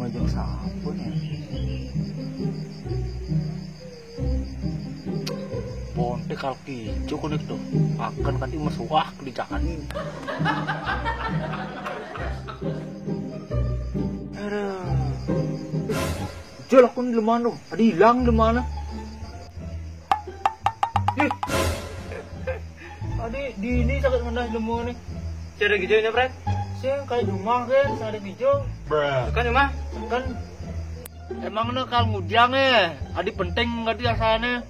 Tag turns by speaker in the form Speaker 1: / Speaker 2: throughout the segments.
Speaker 1: ngajak siapa nih? Ponte kalki cukup tuh akan kan masuah kebijakan ini. Jual aku di mana? Ada hilang di mana? Adi di ini sakit mana lemu nih?
Speaker 2: Cara hijaunya, Fred?
Speaker 1: Saya kayak rumah kan, ada hijau.
Speaker 2: Kan emang?
Speaker 1: Kan emang nih kalau ngudang adi penting nggak dia sana?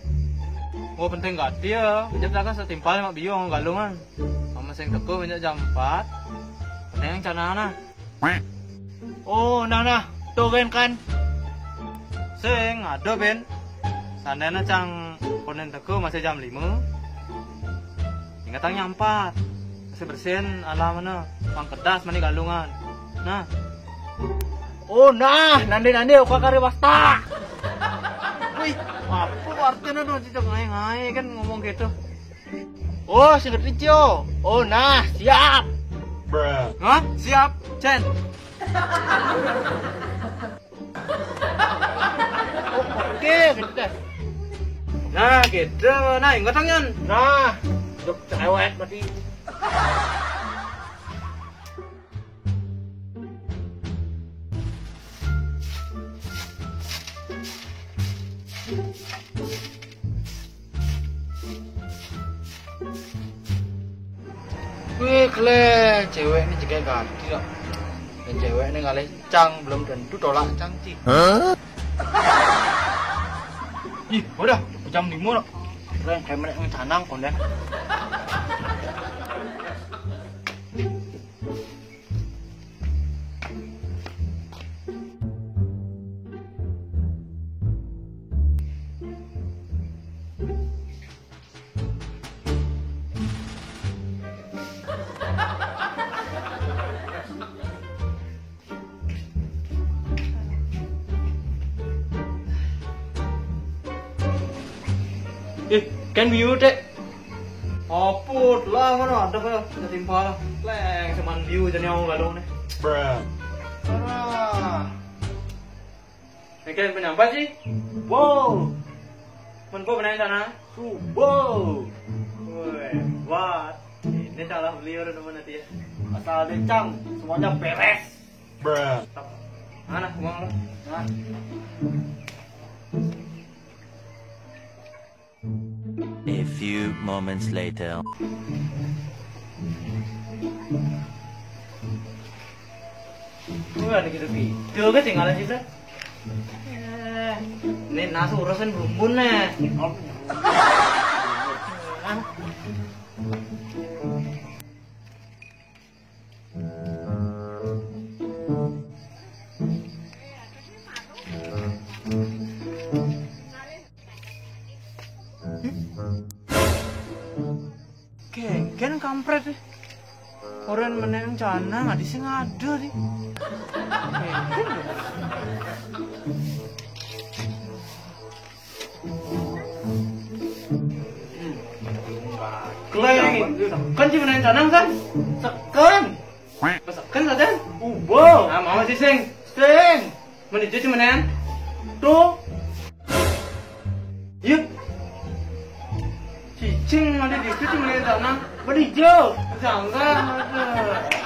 Speaker 2: Oh penting gak dia. Jam kan setimpal mak biong galungan. Mama sing teko minyak jam 4. Penting canana.
Speaker 1: Oh, nah, tuh kan.
Speaker 2: Sing ada ben. Sandana cang konen teko masih jam 5. Ingatang jam 4. Masih bersihin ala mana? Pang kedas mani galungan. Nah.
Speaker 1: Oh, nanti aku kari wasta.
Speaker 2: Wih, apa artinya dong cicak ngai-ngai kan ngomong gitu.
Speaker 1: Oh, singkat Ricio. Oh, siap.
Speaker 2: Hah? Siap, Chen.
Speaker 1: Oke, gitu.
Speaker 2: Nah, gitu. Nah, ingat tangan.
Speaker 1: Nah, jok cewek berarti. Wih, cewek ini juga ganti loh. Dan cewek ini ngalih cang belum tentu tolak cang sih. Ih, udah jam 5 loh. Keren kayak mereka ngecanang konten.
Speaker 2: Kan view dek. Aput lah mana ada apa setimpal. Leng cuman view jadi aku galung nih. Ini kan penyampai sih.
Speaker 1: Wow,
Speaker 2: Menpo benain sana.
Speaker 1: wow.
Speaker 2: Woi, wah. Ini salah beliau teman nanti ya.
Speaker 1: Asal ada cang, semuanya beres.
Speaker 2: Mana uang lo?
Speaker 1: Nah.
Speaker 3: A few moments later.
Speaker 2: Ada gitu video kan tinggalan sih, ini nasu urusan berumbun nih. Kan kampret deh. Orang meneng cana nggak disini ada deh. Kan sih meneng cana kan?
Speaker 1: Sekan.
Speaker 2: Sekan saja.
Speaker 1: Wow.
Speaker 2: Ah, mama sih sing. Menuju sih meneng.
Speaker 1: Tuh.
Speaker 2: Yuk. Cicing ada di situ meneng cana.
Speaker 1: Berhijau.
Speaker 2: Jangan ada.